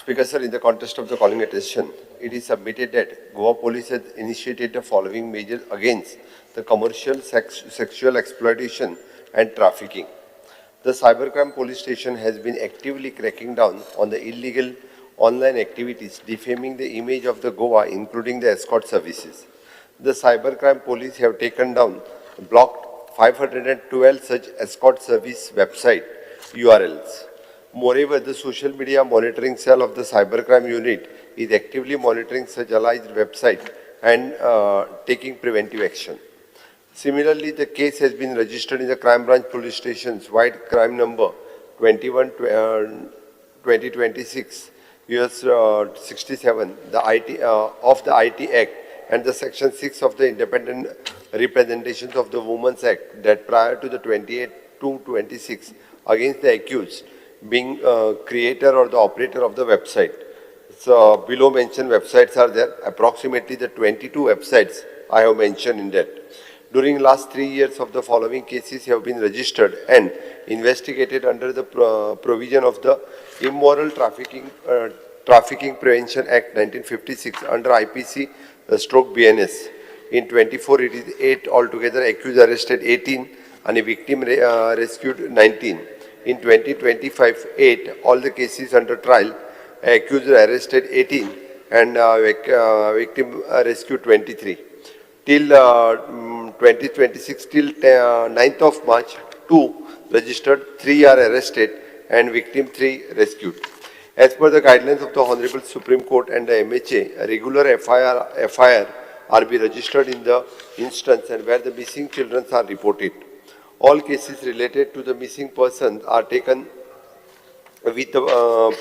Speaker, sir, in the context of the calling attention, it is submitted that Goa Police has initiated the following measures against the commercial sexual exploitation and trafficking. The Cybercrime Police Station has been actively cracking down on the illegal online activities defaming the image of the Goa, including the escort services. The Cybercrime Police have taken down, blocked 512 such escort service website URLs. Moreover, the social media monitoring cell of the cybercrime unit is actively monitoring such alleged website and taking preventive action. Similarly, the case has been registered in the Crime Branch Police Station's wide crime number 21-2026 US 67 the IT, of the IT Act and the Section 6 of the Independent Representations of the Women's Act that prior to the 28-26 against the accused being creator or the operator of the website. So below mentioned websites are there, approximately the 22 websites I have mentioned in that. During last 3 years of the following cases have been registered and investigated under the provision of the Immoral Trafficking Prevention Act 1956 under IPC stroke BNS. In 24 it is 8 altogether, accused arrested 18 and a victim rescued 19. In 2025, 8, all the cases under trial, accused arrested 18 and victim rescued 23. Till 2026, till 9th of March, 2 registered, 3 are arrested and victim 3 rescued. As per the guidelines of the Honorable Supreme Court and the MHA, a regular FIR are be registered in the instance and where the missing children are reported. All cases related to the missing persons are taken with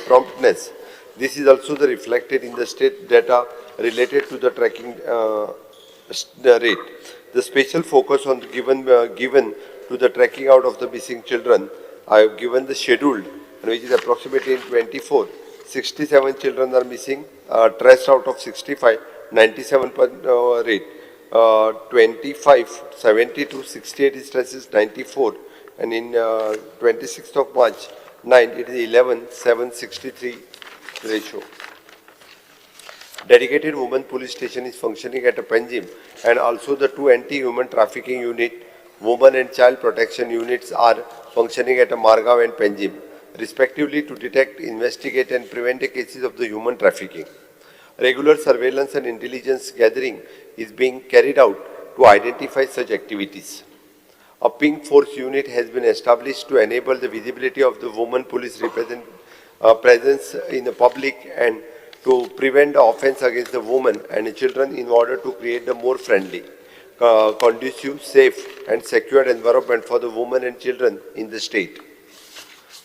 promptness. This is also reflected in the state data related to the tracking rate. The special focus on given to the tracking out of the missing children. I have given the scheduled, which is approximately in 24. 67 children are missing, traced out of 65, 97 rate. 25, 72, 68 is stresses 94 and in 26th of March 9 it is 11, 763 ratio. Dedicated Women Police Station is functioning at a Panjim and also the 2 anti-human trafficking unit, women and child protection units are functioning at a Margaon and Panjim respectively to detect, investigate and prevent the cases of the human trafficking. Regular surveillance and intelligence gathering is being carried out to identify such activities. A pink force unit has been established to enable the visibility of the women police presence in the public and to prevent the offense against the women and the children in order to create a more friendly, conducive, safe and secured environment for the women and children in the state.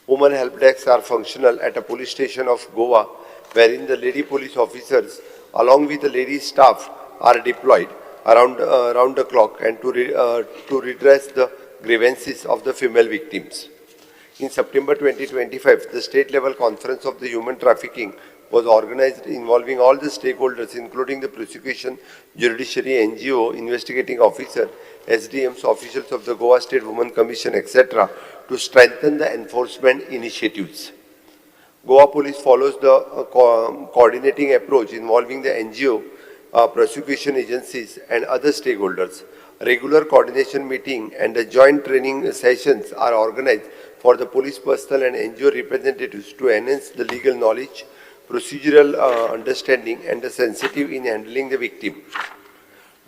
Women help desks are functional at a police station of Goa, wherein the lady police officers along with the lady staff are deployed around the clock and to redress the grievances of the female victims. In September 2025, the state-level conference of the human trafficking was organized involving all the stakeholders including the prosecution, judiciary, NGO, investigating officer, SDMs, officials of the Goa State Women Commission, etc. to strengthen the enforcement initiatives. Goa Police follows the coordinating approach involving the NGO, prosecution agencies and other stakeholders. Regular coordination meeting and the joint training sessions are organized for the police personnel and NGO representatives to enhance the legal knowledge, procedural understanding and the sensitive in handling the victim.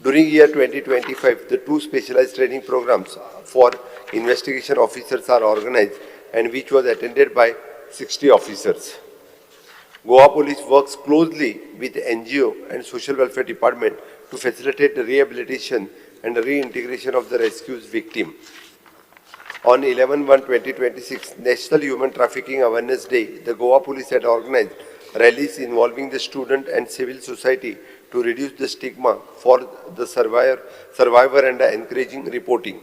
During year 2025, the 2 specialized training programs for investigation officers are organized and which was attended by 60 officers. Goa Police works closely with the NGO and Social Welfare Department to facilitate the rehabilitation and the reintegration of the rescued victim. On 11/1/2026, National Human Trafficking Awareness Day, the Goa Police had organized rallies involving the student and civil society to reduce the stigma for the survivor and encouraging reporting.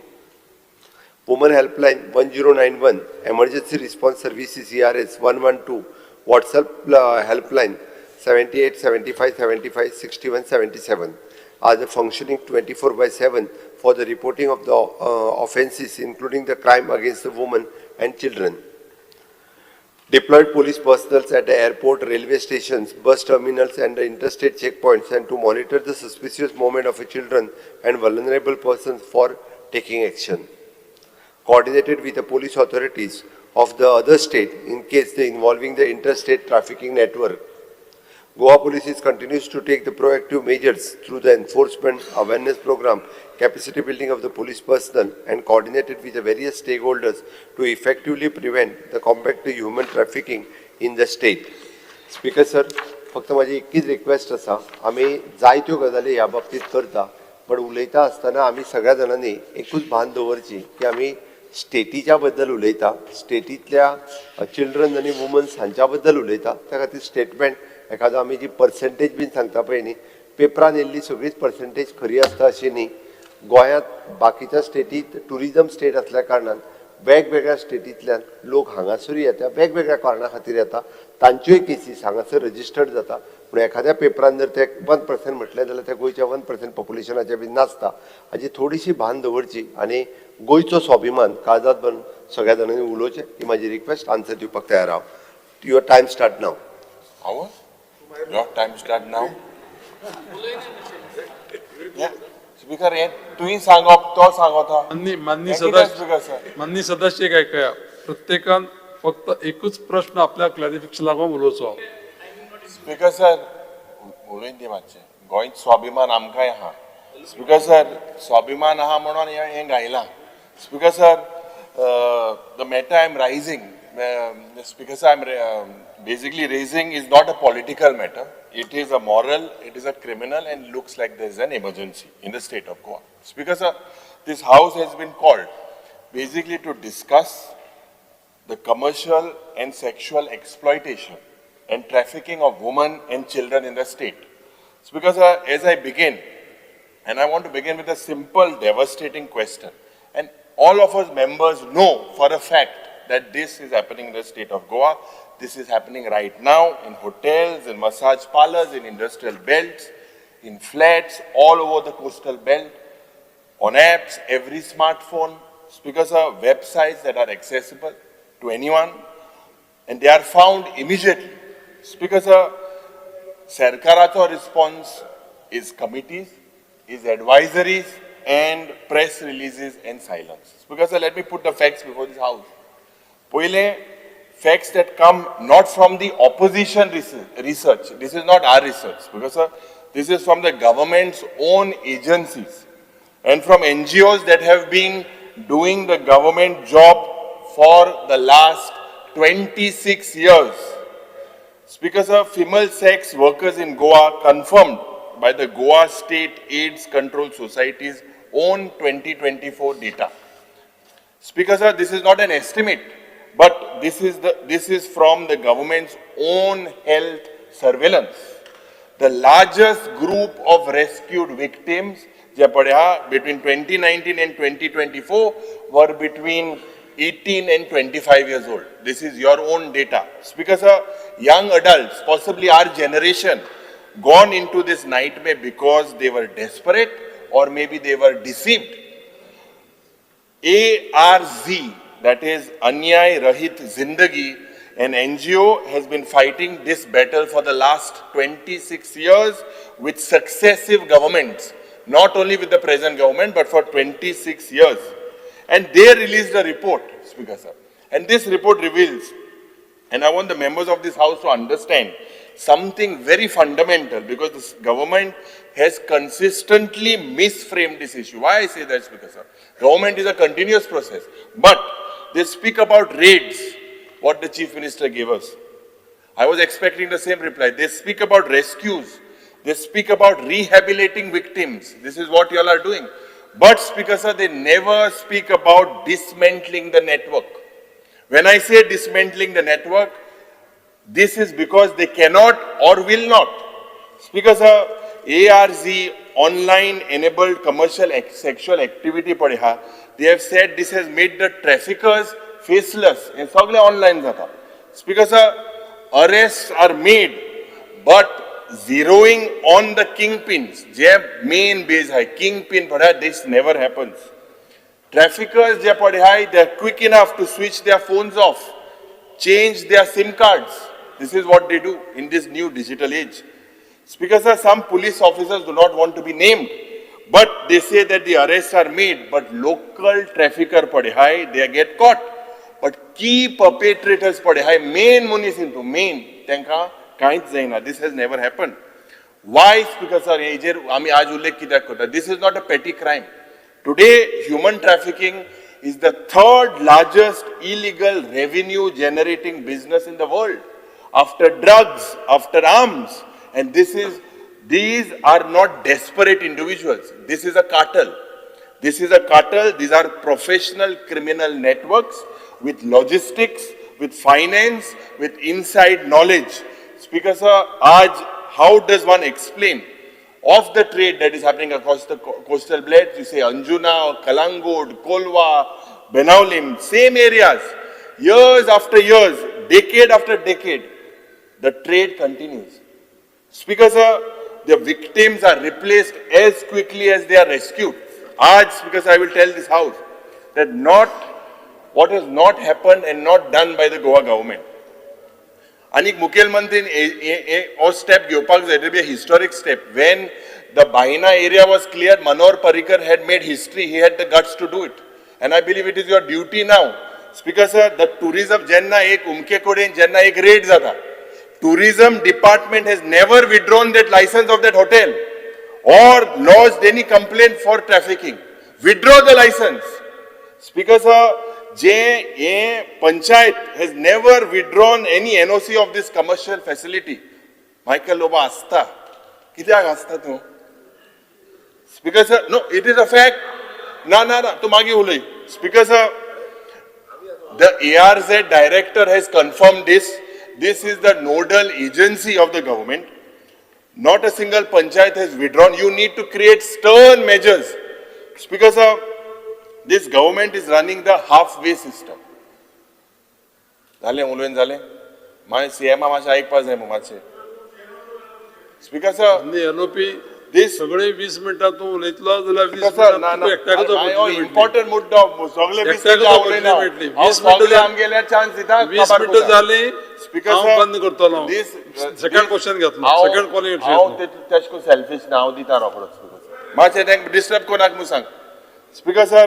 Women Helpline 1091, Emergency Response Services ERS 112, WhatsApp Helpline 78 75 75 61 77 are the functioning 24/7 for the reporting of the offences including the crime against the women and children. Deployed police personnel at the airport, railway stations, bus terminals and the interstate checkpoints and to monitor the suspicious movement of children and vulnerable persons for taking action. Coordinated with the police authorities of the other state in case they involving the interstate trafficking network. Goa Police continues to take the proactive measures through the enforcement awareness program, capacity building of the police personnel and coordinated with the various stakeholders to effectively prevent the combat to human trafficking in the state. Speaker sir, फक्त माझी एकच request असा, आम्ही जायत्यो गजाली ह्या बाबतीत करता, पण उलयता असताना आम्ही सगळ्या जणांनी एकूच भान दवरची की आम्ही स्टेटीच्या बद्दल उलयता, स्टेटीतल्या चिल्ड्रन आणि वुमन्स हांच्या बद्दल उलयता, त्या खातीर स्टेटमेंट एखादो आमी जी पर्सेंटेज बीन सांगता पळय न्ही, पेपरान येयल्ली सगळीच पर्सेंटेज खरी आसता अशी न्ही. गोंयांत बाकीच्या स्टेटीत टुरिजम स्टेट असल्या कारणान वेगवेगळ्या स्टेटींतल्यान लोक हांगासर येता, वेगवेगळ्या कारणां खातीर येता, तांच्योय केसीस हांगासर रजिस्टर्ड जाता. पूण एखाद्या पेपरान जर ते 1% म्हटलें जाल्यार त्या गोंयच्या 1% पॉप्युलेशनाचे बीन नासता. हाजी थोडीशी भान दवरची आनी गोंयचो स्वाभिमान काळजात भरून सगळ्या जाणांनी उलोवचें ही म्हाजी रिक्वेस्ट. आन्सर दिवपाक तयार हांव. Your time start now. Your time start now. Yeah. Speaker, तुम्ही सांगप तो सांगता. माननीय सदस्य काय काय प्रत्येकान फक्त एकच प्रश्न आपल्या क्लॅरिफिकेशन लागून उलोवचो. स्पीकर सर, उलयन दी मातशें. गोंयत स्वाभिमान आमकांय आहा. स्पीकर सर, स्वाभिमान आहा म्हणून हें गायलां. Speaker sir, the matter I am raising, Speaker sir, I am basically raising is not a political matter. It is a moral, it is a criminal and looks like there is an emergency in the state of Goa. Speaker sir, this house has been called basically to discuss the commercial and sexual exploitation and trafficking of women and children in the state. Speaker sir, as I begin, and I want to begin with a simple, devastating question. And all of us members know for a fact that this is happening in the state of Goa. This is happening right now in hotels, in massage parlors, in industrial belts, in flats all over the coastal belt, on apps, every smartphone. Speaker sir, websites that are accessible to anyone, and they are found immediately. Speaker sir, Sarkaracho response is committees, is advisories, and press releases and silence. Speaker sir, let me put the facts before this house. Poile, facts that come not from the opposition research. This is not our research, because this is from the government's own agencies and from NGOs that have been doing the government job for the last 26 years. Speaker sir, female sex workers in Goa confirmed by the Goa State AIDS Control Society's own 2024 data. Speaker sir, this is not an estimate, but this is from the government's own health surveillance. The largest group of rescued victims between 2019 and 2024 were between 18 and 25 years old. This is your own data. Speaker sir, young adults, possibly our generation, gone into this nightmare because they were desperate or maybe they were deceived. ARZ, that is Anyay Rahit Zindagi, an NGO, has been fighting this battle for the last 26 years with successive governments, not only with the present government, but for 26 years. And they released a report, Speaker sir. And this report reveals, and I want the members of this house to understand, something very fundamental, because this government has consistently misframed this issue. Why I say that, Speaker sir? Government is a continuous process, but they speak about raids, what the Chief Minister gave us. I was expecting the same reply. They speak about rescues. They speak about rehabilitating victims. This is what you all are doing. But, Speaker sir, they never speak about dismantling the network. When I say dismantling the network, this is because they cannot or will not. Speaker sir, ARZ, online enabled commercial sexual activity padha, they have said this has made the traffickers faceless and sagle online jata. Speaker sir, arrests are made, but zeroing on the kingpins, je main base hai, kingpin padha, this never happens. Traffickers je padha, they are quick enough to switch their phones off. change their SIM cards. This is what they do in this new digital age. Speaker sir, some police officers do not want to be named, but they say that the arrests are made, but local trafficker pade hai, they get caught. But key perpetrators pade hai, main munis into main, tenka kainch zaina. This has never happened. Why, Speaker sir, ami aaj ullekh kidak kota. This is not a petty crime. Today, human trafficking is the third largest illegal revenue generating business in the world, after drugs, after arms. And these are not desperate individuals. This is a cartel. This is a cartel. These are professional criminal networks with logistics, with finance, with inside knowledge. Speaker sir, how does one explain of the trade that is happening across the coastal belts? You say Anjuna, Kalangud, Kolwa, Benaulim, same areas. Years after years, decade after decade, the trade continues. Speaker sir, the victims are replaced as quickly as they are rescued. Speaker sir, I will tell this house that what has not happened and not done by the Goa government. Anik Mukhyamantrin a step घेवपाक जाय. It will be a historic step. When the Baina area was cleared, Manohar Parrikar had made history. He had the guts to do it. And I believe it is your duty now. Speaker sir, the tourism jenna ek umke koden jenna ek raid zata. Tourism department has never withdrawn that license of that hotel or lodged any complaint for trafficking. Withdraw the license. Speaker sir, Panchayat has never withdrawn any NOC of this commercial facility. Michael Loba asta. Kityak asta tu? Speaker sir, no, it is a fact. Na, tu magi hulai. Speaker sir, the ARZ director has confirmed this. This is the nodal agency of the government. Not a single panchayat has withdrawn. You need to create stern measures. Speaker sir, this government is running the halfway system. Zale, उलोवन zale. My CM माशा एक pass है मुमाचे. Speaker sir, LOP this सगळे 20 मिनिटात उलयतलो जाल्यार 20 Speaker sir, na important मुद्दा सगळे 20 मिनिटां उलयना. 20 मिनिटां आमगेल्या चान्स दिता. 20 मिनिटां जाली. Speaker हांव sir, बंद करतलो. सेकंड क्वेश्चन घेतलो. सेकंड कॉलिंग हांव तेचको सेल्फिश ना हांव दिता रोखडोच. मातशें तेंक डिस्टर्ब कोनाक म्हूण सांग. Speaker sir,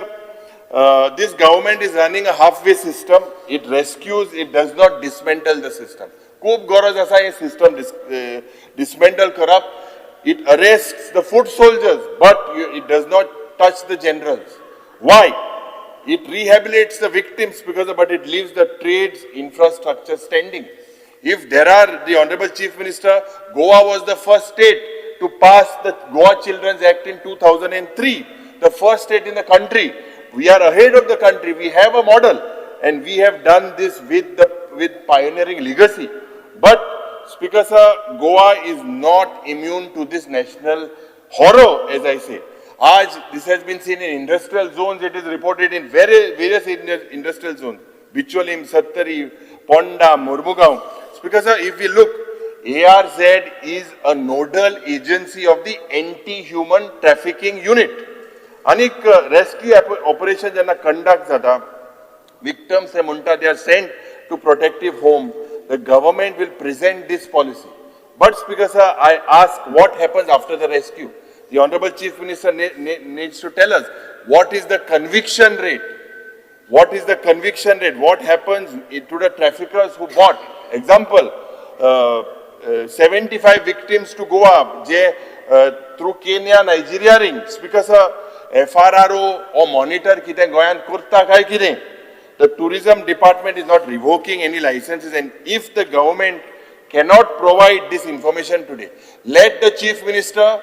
this government is running a halfway system. It rescues, it does not dismantle the system. खूब गरज आसा हे system dismantle करप. It arrests the foot soldiers, but it does not touch the generals. Why? It rehabilitates the victims but it leaves the trade's infrastructure standing. If there are, the Honorable Chief Minister, Goa was the first state to pass the Goa Children's Act in 2003, the first state in the country. We are ahead of the country. We have a model, and we have done this with pioneering legacy. But Speaker sir, Goa is not immune to this national horror, as I say. This has been seen in industrial zones. It is reported in various industrial zones. Bicholim, Sattari, Ponda, Mormugaon. Speaker sir, if we look, ARZ is a nodal agency of the anti-human trafficking unit. Anik rescue operation jana conduct zata, victims they are sent to protective home. The government will present this policy. But Speaker sir, I ask what happens after the rescue. The Honorable Chief Minister needs to tell us what is the conviction rate. What is the conviction rate? What happens to the traffickers who bought? Example, 75 victims to Goa through Kenya, Nigeria ring. Speaker sir, FRRO or monitor kite Goyan kurta kai kite. The tourism department is not revoking any licenses, and if the government cannot provide this information today, let the Chief Minister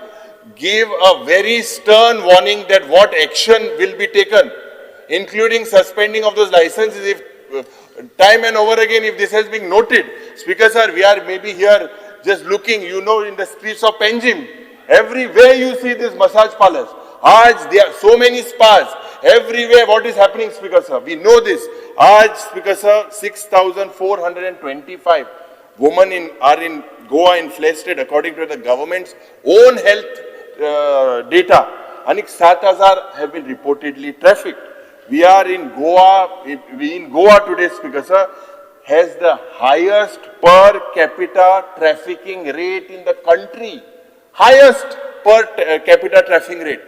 give a very stern warning that what action will be taken, including suspending of those licenses if time and over again if this has been noted. Speaker sir, we are maybe here just looking, in the streets of Panjim. Everywhere you see these massage parlors. There are so many spas. Everywhere what is happening, Speaker sir? We know this. Speaker sir, 6,425 women are in Goa infested according to the government's own health data. And 7,000 have been reportedly trafficked. We are in Goa. In Goa today, Speaker sir, has the highest per capita trafficking rate in the country. Highest per capita trafficking rate.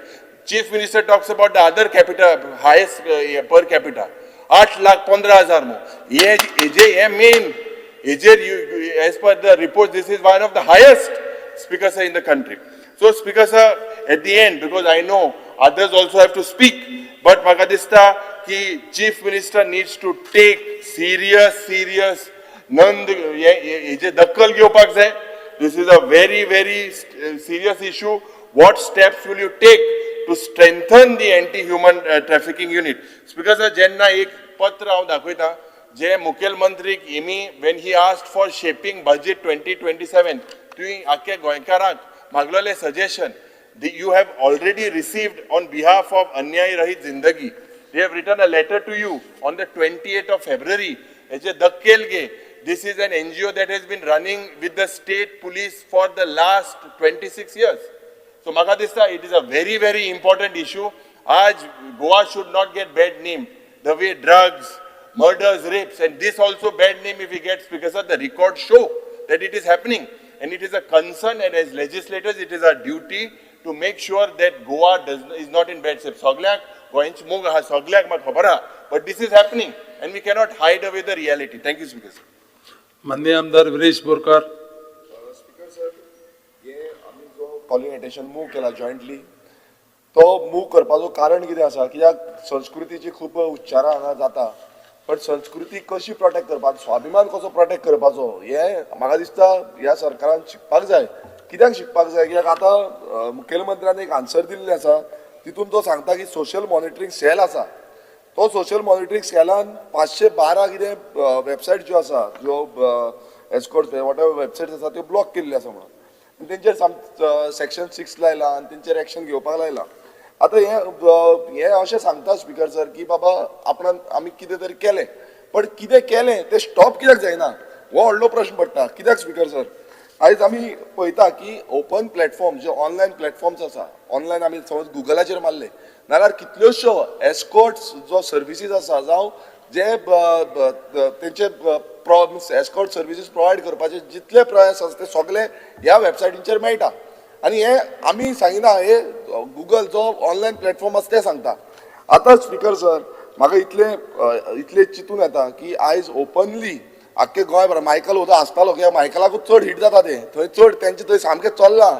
Chief Minister talks about the other capita, highest per capita. 8,15,000 more. ये main, as per the report, this is one of the highest, Speaker sir, in the country. So Speaker sir, at the end, because I know others also have to speak, but म्हाका दिसता की Chief Minister needs to take serious नंद हेजे दखल घेवपाक जाय. This is a very serious issue. What steps will you take to strengthen the anti-human trafficking unit? Speaker sir, जेन्ना एक पत्र हांव दाखयता जे मुखेलमंत्रीक when he asked for shaping budget 2027, तुवें आख्या गोंयकारांक मागलेलें suggestion you have already received on behalf of Anyay Rahit Zindagi. They have written a letter to you on the 28th of February. हेजे दखल घे. This is an NGO that has been running with the state police for the last 26 years. So म्हाका दिसता it is a very important issue. आज Goa should not get bad name. The way drugs, murders, rapes, and this also bad name if we get, because of the records show that it is happening. And it is a concern, and as legislators it is our duty to make sure that Goa is not in bad shape. Soglyak, goinch mug ha soglyak mak khabar ha, but this is happening and we cannot hide away the reality. Thank you, Speaker. माननीय आमदार Viresh Borkar. Speaker sir, हे आमी जो calling attention move केला jointly, तो move करपाचो कारण कितें आसा? कित्याक संस्कृतीची खूब उच्चारां हांगा जाता, पण संस्कृती कशी प्रोटेक्ट करपाचो, स्वाभिमान कसो प्रोटेक्ट करपाचो, हे म्हाका दिसता ह्या सरकारान शिकपाक जाय. कित्याक शिकपाक जाय? कित्याक आतां मुखेलमंत्र्यान एक आन्सर दिल्लें आसा, तितून तो सांगता की सोशल मॉनिटरींग सेल आसा. तो सोशल मॉनिटरींग सेलान 512 कितें वेबसायट ज्यो आसा, ज्यो एस्कॉर्ट वॉटेवर वेबसायट्स आसा त्यो ब्लॉक केल्ल्यो आसा म्हणून तेंचेर सेक्शन 6 लायला आनी तेंचेर एक्शन घेवपाक लायला. आतां हे अशें सांगता स्पीकर सर की बाबा आपणान आमी कितें तरी केलें, पण कितें केलें तें स्टॉप कित्याक जायना हो व्हडलो प्रश्न पडटा. कित्याक स्पीकर सर, आयज आमी पळयता की ओपन प्लॅटफॉर्म जे ऑनलायन प्लॅटफॉर्म्स आसा, ऑनलायन आमी समज गुगलाचेर मारले नाल्यार कितल्योश्यो एस्कॉर्ट्स जो सर्विसीस आसा जावं जे तेंचे एस्कॉर्ट सर्विसीस प्रोवायड करपाचे जितले प्रयास आसा ते सगळे ह्या वेबसायटींचेर मेळटा. आनी हे आमी सांगिना, हे गुगल जो ऑनलायन प्लॅटफॉर्म आसा ते सांगता. आतां स्पीकर सर, म्हाका इतले चिंतून येता की आयज ओपनली आख्खे गोंयभर मायकल उदो आसतालो, कित्याक मायकलाकूच चड हिट जाता ते, थंय चड तेंचे थंय सामकें चल्लां,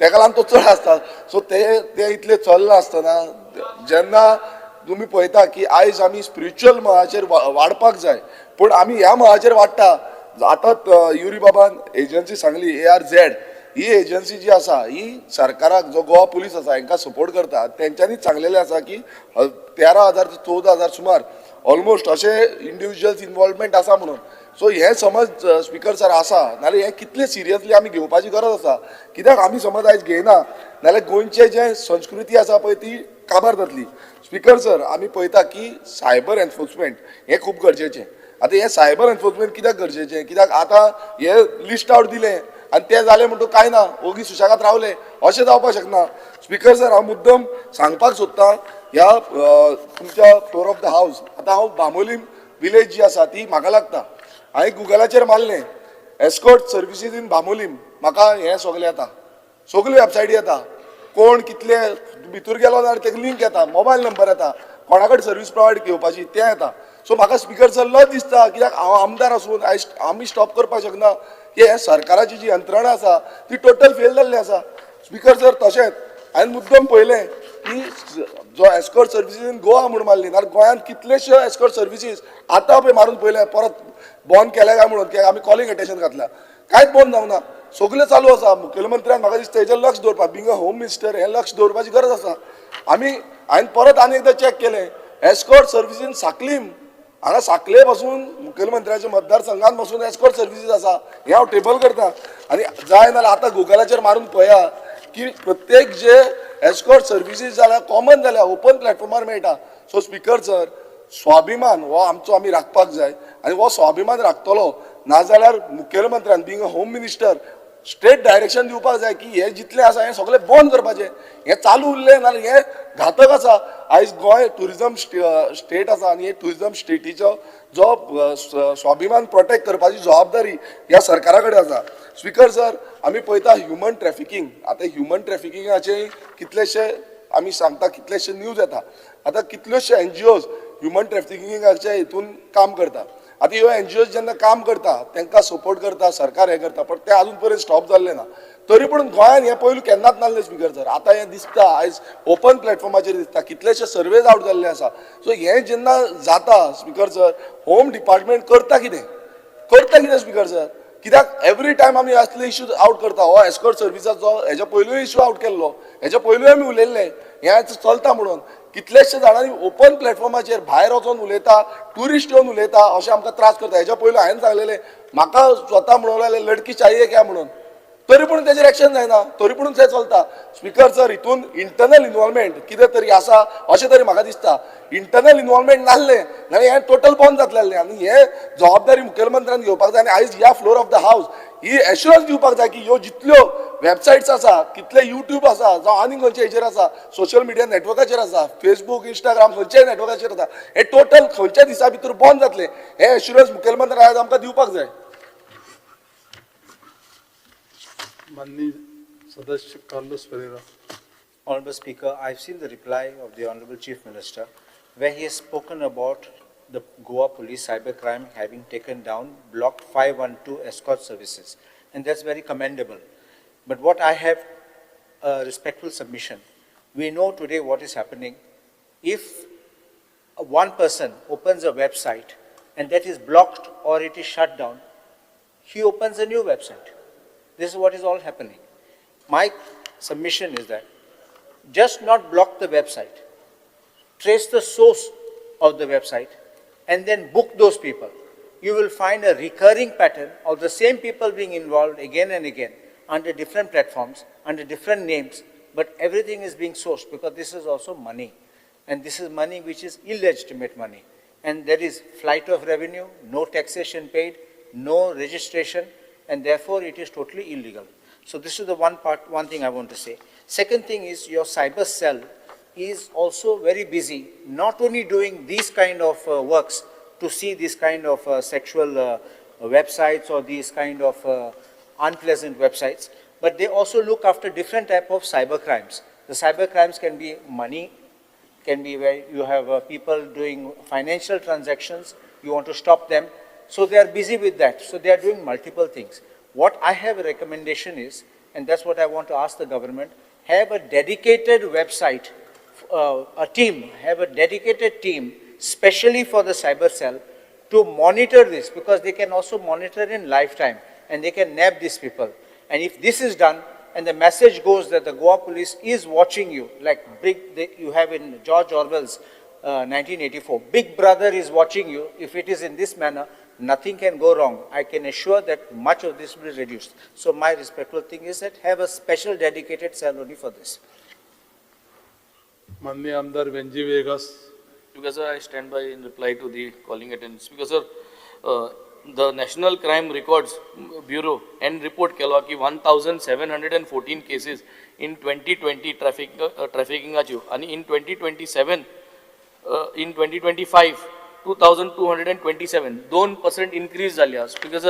तेका लागून तो चड आसता. सो ते इतले चल्लां आसतना जेन्ना तुमी पळयता की आयज आमी स्पिरिच्युअल मळाचेर वाडपाक जाय, पूण आमी ह्या मळाचेर वाडटा. आतां युरी बाबान एजन्सी सांगली ARZ, ही एजन्सी जी आसा ही सरकाराक जो गोवा पुलीस आसा हांकां सपोर्ट करता, तेंच्यांनीच सांगलेलें आसा की 13,000 ते 14,000 सुमार ऑलमोस्ट अशे इंडिविज्युअल्स इन्वॉल्वमेंट आसा म्हणून. सो हे समज स्पीकर सर आसा नाल्यार हे कितले सिरियसली आमी घेवपाची गरज आसा. कित्याक आमी समज आयज घेयना नाल्यार गोंयचे जे संस्कृती आसा पळय ती काबार जातली. स्पीकर सर, आमी पळयता की सायबर एनफोर्समेंट हें खूब गरजेचें. आतां हें सायबर एनफोर्समेंट कित्याक गरजेचें? कित्याक आतां हे लिस्ट आउट दिलें आनी तें जालें म्हणटून कांय ना, ओगी सुशेगाद रावले, अशें जावपाक शकना. स्पीकर सर, हांव मुद्दम सांगपाक सोदतां ह्या तुमच्या फ्लोर ऑफ द हावस, आतां हांव बांबोलीम विलेज जी आसा ती म्हाका लागता. हांवें गुगलाचेर मारलें एस्कॉर्ट सर्विसीस इन बांबोलीम, म्हाका हें सगलें येता, सगल्यो वेबसायटी येता, कोण कितले भितर गेलो जाल्यार तेका लिंक येता, मोबायल नंबर येता, कोणा कडेन सर्वीस प्रोवायड घेवपाची तें येता. सो म्हाका स्पीकर सर लज दिसता, कित्याक हांव आमदार आसून आयज आमी स्टॉप करपाक शकना की हे सरकाराची जी यंत्रणा आसा ती टोटल फेल जाल्ली आसा. स्पीकर सर, तशेंच हांवें मुद्दम पळयलें की जो एस्कॉर्ट सर्विसीस इन गोवा म्हणून मारली, नाल्यार गोंयांत कितलेशे एस्कॉर्ट सर्विसीस आतां पळय मारून पळयले परत बंद केल्या काय म्हणून, कित्याक आमी कॉलिंग अटेंशन घातल्या, कांयच बंद जावना, सगळें चालू आसा. मुखेलमंत्र्यान म्हाका दिसता हेजेर लक्ष दवरपाक, बिंग अ होम मिनिस्टर हें लक्ष दवरपाची गरज आसा. हांवें परत आनी एकदां चॅक केलें, एस्कॉर्ट सर्विसीस इन साकलीम, हांगा साकले पासून मुखेलमंत्र्याच्या मतदारसंघान पासून एस्कॉर्ट सर्विसीस आसा, हें हांव टेबल करतां. आनी जाय नाल्यार आतां गुगलाचेर मारून पळया की प्रत्येक जे एस्कॉर्ट सर्विसीस जाल्यार कॉमन जाल्या ओपन प्लॅटफॉर्मार मेळटा. सो स्पीकर सर, स्वाभिमान हो आमचो आमी राखपाक जाय आनी हो स्वाभिमान राखतलो, नाजाल्यार मुखेलमंत्र्यान being a home minister straight direction दिवपाक जाय की हे जितलें आसा हें सगळें बंद करपाचें. हें चालू उरलें नाल्यार हें घातक आसा. आयज गोंय टुरिजम स्टेट आसा आनी हे टुरिजम स्टेटीचो जो स्वाभिमान प्रोटेक्ट करपाची जबाबदारी ह्या सरकारा कडेन आसा. स्पीकर सर, आमी पळयता ह्युमन ट्रॅफिकींग, आतां ह्युमन ट्रॅफिकिंगाचे कितलेशे आमी सांगता, कितलेशे न्यूज येता. आतां कितल्योशे NGOs ह्युमन ट्रॅफिकिंगाच्या हितून काम करता. आतां ह्यो NGOs जेन्ना काम करता तांकां सपोर्ट करता, सरकार हें करता, पण ते आजून पर्यंत स्टॉप जाल्ले ना. तरी पूण गोंयान हें पयलू केन्नाच नासलें स्पीकर सर. आतां हें दिसता आयज ओपन प्लॅटफॉर्माचेर दिसता, कितलेशे सर्वेज आउट जाल्ले आसा. सो हें जेन्ना जाता स्पीकर सर, होम डिपार्टमेंट करता कितें स्पीकर सर? कित्याक एवरी टायम आमी असले इश्यूज आउट करता. हो एस्कॉर्ट सर्विसाचो हेच्या पयलूय इश्यू आउट केल्लो, हेच्या पयलूय आमी उलयल्ले हें चलता म्हणून. कितलेशे जाणांनी ओपन प्लॅटफॉर्माचेर भायर वचून उलयता, ट्युरिस्ट येवन उलयता, अशें आमकां त्रास करता. हेच्या पयलू हांवें सांगलेलें, म्हाका स्वता म्हणून लडकी चाहिए क्या म्हणून, तरी पूण तेजेर एक्शन जायना, तरी पूण तें चलता. स्पीकर सर, हितून इंटरनल इन्वॉल्वमेंट कितें तरी आसा अशें तरी म्हाका दिसता. इंटरनल इन्वॉल्वमेंट नासलें जाल्यार हें टोटल बंद जातलें आसलें. आनी हें जबाबदारी मुखेलमंत्र्यान घेवपाक जाय. आनी आयज ह्या फ्लोर ऑफ द हावस ही एश्युरन्स दिवपाक जाय की ह्यो जितल्यो वेबसायट्स आसा, कितले युट्यूब आसा, जावं आनी खंयचे हेचेर आसा, सोशल मिडिया नेटवर्काचेर आसा, फेसबूक, इंस्टाग्राम, खंयच्याय नेटवर्काचेर आसा, हे टोटल खंयच्या दिसा भितर बंद जातले. हे एश्युरन्स मुखेलमंत्र्यान आयज आमकां दिवपाक जाय. माननीय सदस्य Carlos Pereira. Honorable Speaker, I've seen the reply of the Honorable Chief Minister, where he has spoken about the Goa Police cybercrime having taken down Block 512 escort services, and that's very commendable. But what I have a respectful submission. We know today what is happening. If one person opens a website and that is blocked or it is shut down, he opens a new website. This is what is all happening. My submission is that just not block the website, trace the source of the website, and then book those people. You will find a recurring pattern of the same people being involved again and again under different platforms, under different names, but everything is being sourced because this is also money. And this is money which is illegitimate money. And there is flight of revenue, no taxation paid, no registration, and therefore it is totally illegal. So this is the one thing I want to say. Second thing is your cyber cell is also very busy, not only doing these kind of works to see these kind of sexual websites or these kind of unpleasant websites, but they also look after different type of cyber crimes. The cyber crimes can be money, can be where you have people doing financial transactions, you want to stop them. So they are busy with that. So they are doing multiple things. What I have a recommendation is, and that's what I want to ask the government, have a dedicated website, have a dedicated team, specially for the cyber cell, to monitor this, because they can also monitor in lifetime, and they can nab these people. And if this is done, and the message goes that the Goa police is watching you, like you have in George Orwell's 1984, Big Brother is watching you. If it is in this manner, nothing can go wrong. I can assure that much of this will be reduced. So my respectful thing is that have a special dedicated cell only for this. माननीय आमदार Venzy Vegas. Because I stand by in reply to the calling attendance. Because the National Crime Records Bureau and report केलो की 1,714 cases in 2020 trafficking achieve, and in 2027 in 2025 2,227 2% increase जाली आसा. Because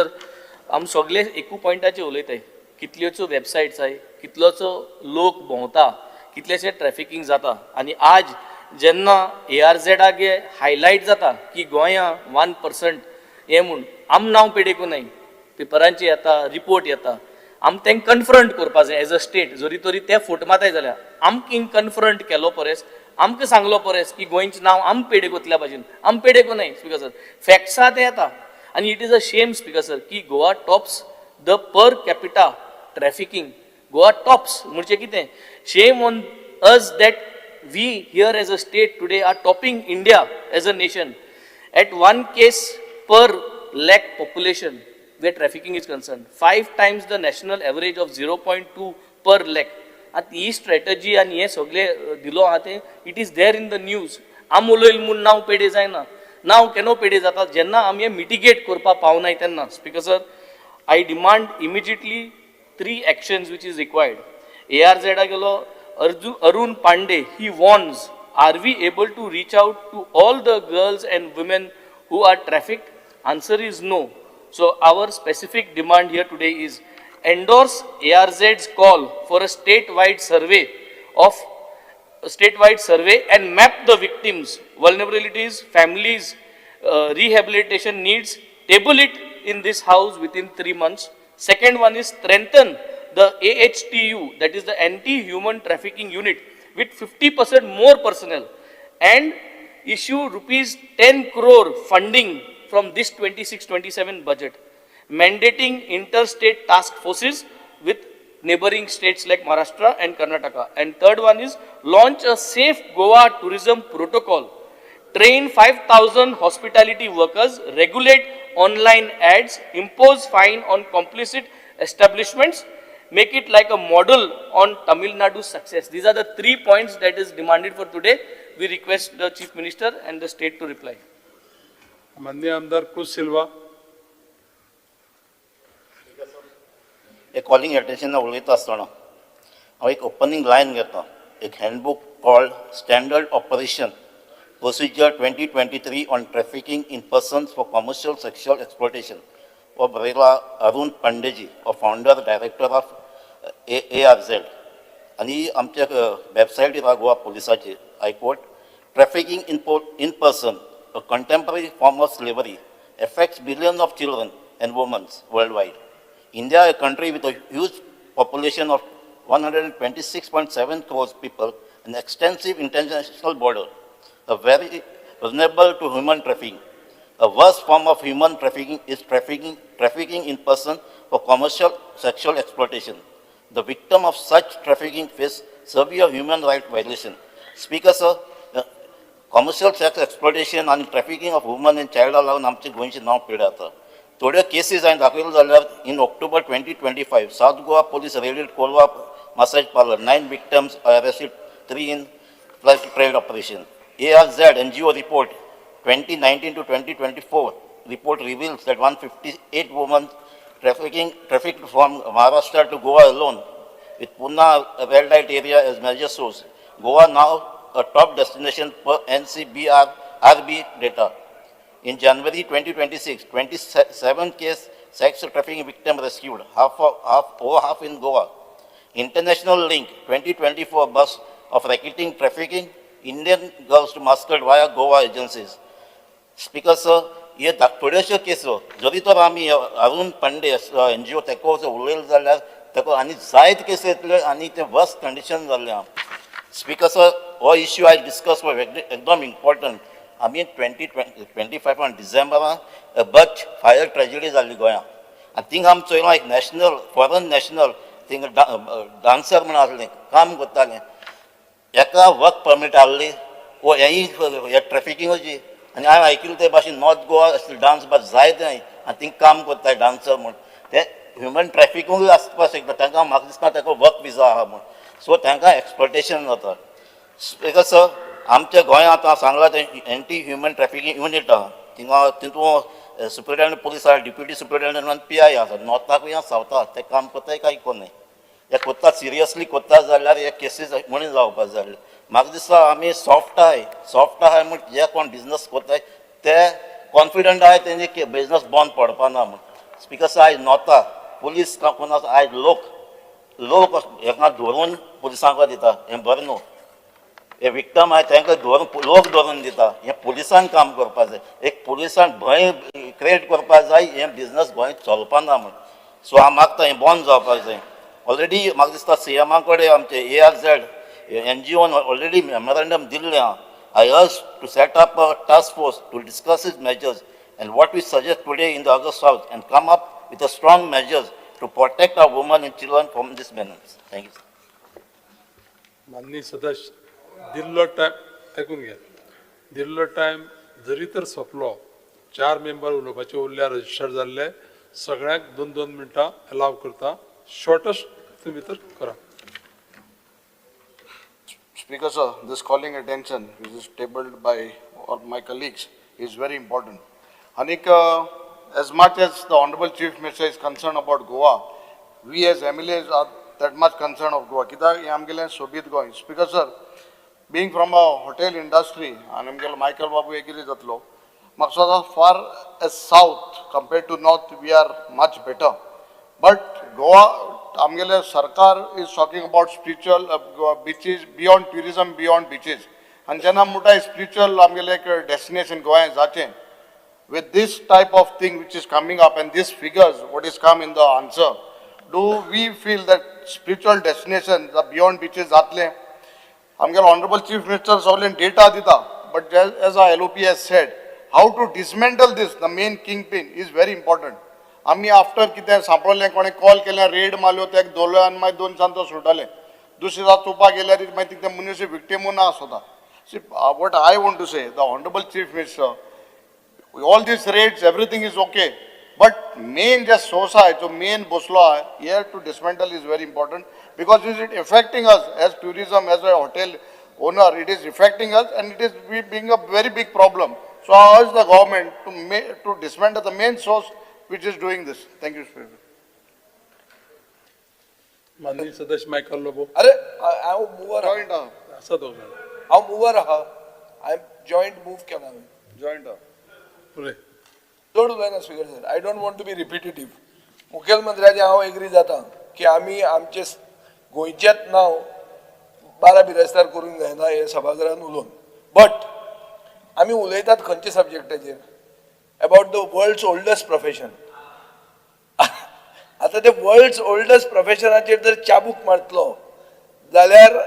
आम सगळे एकू पॉइंटाचे उलयताय, कितल्योचो websites I, कितलोचो लोक भोंवता, कितलेशे ट्रॅफिकिंग जाता. आनी आज जेन्ना ARZ हायलायट जाता की गोंया 1% हे म्हूण आम नांव पेडेकू नाय, पेपरांची येता, रिपोर्ट येता, आम तेंक कन्फ्रंट करपा जाय एज अ स्टेट. जरी तरी ते फुट माताय जाल्यार आमकां कन्फ्रंट केलो परेस, आमकां सांगलो परेस की गोंयचें नांव आम पेडेकोतल्या भाशेन आम पेडेको नाय. स्पीकर सर, फॅक्ट्स आहा ते येता. आनी it is a shame speaker sir की Goa tops the per capita trafficking. Goa tops म्हणजे कितें? Shame on us that we here as a state today are topping India as a nation at 1 case per lakh population where trafficking is concerned, 5 times the national average of 0.2 per lakh. At he strategy and हे सगळे दिलो आहा ते it is there in the news. आम उलयल म्हूण नांव पेडे जायना, नांव केन्ना पेडे जाता जेन्ना आमी हे मिटिगेट करपा पावनाय तेन्ना. Speaker sir, I demand immediately 3 actions which is required. ARZ गेलो Arun Pandey, he warns are we able to reach out to all the girls and women who are trafficked? Answer is no. So our specific demand here today is endorse ARZ's call for a statewide survey and map the victims, vulnerabilities, families, rehabilitation needs, table it in this house within 3 months. Second one is strengthen the AHTU, that is the anti-human trafficking unit, with 50% more personnel, and issue rupees 10 crore funding from this 26-27 budget, mandating interstate task forces with neighboring states like Maharashtra and Karnataka. And third one is launch a safe Goa tourism protocol, train 5,000 hospitality workers, regulate online ads, impose fine on complicit establishments, make it like a model on Tamil Nadu's success. These are the 3 points that is demanded for today. We request the Chief Minister and the state to reply. माननीय आमदार कुश सिल्वा. एक calling attention उलयता आसतना हांव एक opening lion घेता. एक handbook called standard operation procedure 2023 on trafficking in persons for commercial sexual exploitation हो बरयला अरुण पांडेजी हो फाउंडर डायरेक्टर ऑफ ARZ. आनी आमच्या वेबसायटीर आहा गोवा पुलिसाचेर, I quote, trafficking in person, a contemporary form of slavery, affects billions of children and women worldwide. India, a country with a huge population of 126.7 crores people, an extensive international border, a very vulnerable to human trafficking. A worst form of human trafficking is trafficking in person for commercial sexual exploitation. The victim of such trafficking face severe human rights violation. Speaker, sir, commercial sex exploitation and trafficking of women and child लागून आमचे गोंयचे नांव पिड्यार जाता. थोड्यो cases हांवें दाखयल्यो जाल्यार in October 2025 south Goa police raided Kolwa massage parlor. 9 victims are arrested, 3 in flash trade operation. ARZ NGO report 2019 to 2024 report reveals that 158 women trafficked from Maharashtra to Goa alone, with Pune red light area as major source. Goa now a top destination per NCBRB data. In January 2026, 27 case sex trafficking victim rescued, over half in Goa. International link 2024 bus of racketeering trafficking Indian girls to Muscat via Goa agencies. Speaker sir, हे थोड्योश्यो केसो जरी तर आमी Arun Pande NGO तेको उलयलो जाल्यार तेको आनी जायत केसी येतल्यो आनी ते वर्स्ट कंडिशन जाल्ले आहा. Speaker sir, हो इश्यू I discuss was एकदम important. आमी 2025 on December but fire tragedy जाल्ली गोंया आनी थिंग आमी चोयलो एक national foreign national thing dancer म्हण आसलें काम करतालें एका वर्क परमीट आहली वो हे ट्रॅफिकिंगाची आनी हांवें आयकिल्लें ते भाशेन नॉर्थ गोवा डान्स बस जायत आनी थिंग काम करताय डान्सर म्हण ते ह्युमन ट्रॅफिकिंगूय आसपाक शकता तांकां म्हाका दिसता ताका वर्क विजा आहा म्हण सो तांकां एक्सप्लॉयटेशन जाता. स्पीकर सर, आमच्या गोंयांत आतां सांगलां तें एंटी ह्युमन ट्रॅफिकिंग युनीट आहा तितून सुपरिटेंडंट पुलीस आहा, डिप्युटी सुपरिटेंडंट आनी PI आसा नॉर्थाकूय आहा सावथाक ते काम कोत्ताय काय कोन्नाय हे कोत्ता सिरियसली कोत्ता जाल्यार हे केसीस म्हणून जावपाक जाय. म्हाका दिसता आमी सॉफ्ट आहाय म्हण जे कोण बिजनस कोत्ताय ते कॉन्फिडंट आहाय तेंचे बिजनस बंद पडपाना म्हण. स्पीकर सर, आयज नॉर्था पुलीस कोण आसा आयज लोक हेका धरून पुलिसांक दिता हें बरें न्हू. हे विक्टम आहाय तांकां धरून लोक धरून दिता हें पुलिसान काम करपाक जाय. एक पुलिसान भंय क्रिएट करपाक जाय हें बिजनस गोंय चलपाना म्हण. सो हांव मागता हें बंद जावपाक जाय. ऑलरेडी म्हाका दिसता CMा कडेन आमचे ARZ NGOन ऑलरेडी मेमोरेंडम दिल्लें आहा. I urge to set up a task force to discuss its measures and what we suggest today in the August South and come up with a strong measures to protect our women and children from this menace. Thank you. माननीय सदस्य, दिल्लो time ऐकून घ्या. दिल्लो time जरी तर सोंपलो 4 member उलोवपाचे उरल्या रजिस्टर जाल्ले सगळ्यांक 2-2 मिनटां अलाव करता. शॉर्टेस्ट तुम्ही तर करा. Speaker sir, this calling attention which is tabled by all my colleagues is very important. Anik, as much as the Honorable Chief Minister is concerned about Goa, we as MLAs are that much concerned of Goa. Kita yamgelen sobit Goa. Speaker sir, being from a hotel industry, and आमगेलो Michael Babu agree जातलो, म्हाका दिसता far as south compared to north we are much better. But Goa, आमगेले सरकार is talking about spiritual beaches, beyond tourism, beyond beaches. And जेन्ना मोठा spiritual आमगेले एक destination गोंया जाचें, with this type of thing which is coming up and these figures, what is come in the answer, do we feel that spiritual destination, the beyond beaches जातले? आमगेलो Honorable Chief Minister सगळें data दिता, but as our LOP has said, how to dismantle this, the main kingpin is very important. आम्ही after कितें सांपळलें कोणें call केलें red मारल्यो तेका दवरलो आनी मागीर 2 दिसांनी तो सुटले दुसरे दिसा चोवपाक गेल्यार मागीर तिका मनीस विक्टिमू ना आसता सी what I want to say the honourable chief minister all these raids everything is okay but main जे सोर्स आहा जो मेन बसलो आहा here to dismantle is very important because is it affecting us as tourism as a hotel owner it is affecting us and it is being a very big problem so I urge the government to dismantle the main source which is doing this. Thank you, Speaker. माननीय सदस्य मायकल लोबो अरे हांव mover Joint आहा. आसा दोग जाण हांव mover आहा हांवें जॉयंट मूव केला Joint आहा. उलय चड उलयना speaker sir I don't want to be repetitive मुखेलमंत्र्याचे हांव एग्री जाता की आमी आमचे गोंयचेच नांव बारा बिरेस्तार करूंक जायना हे सभाघरान उलोवन बट आमी उलयतात खंयच्या सब्जेक्टाचेर about the world's oldest profession. आता ते वर्ल्ड्स ओल्डस्ट प्रोफेशनाचेर जर चाबूक मारतलो जाल्यार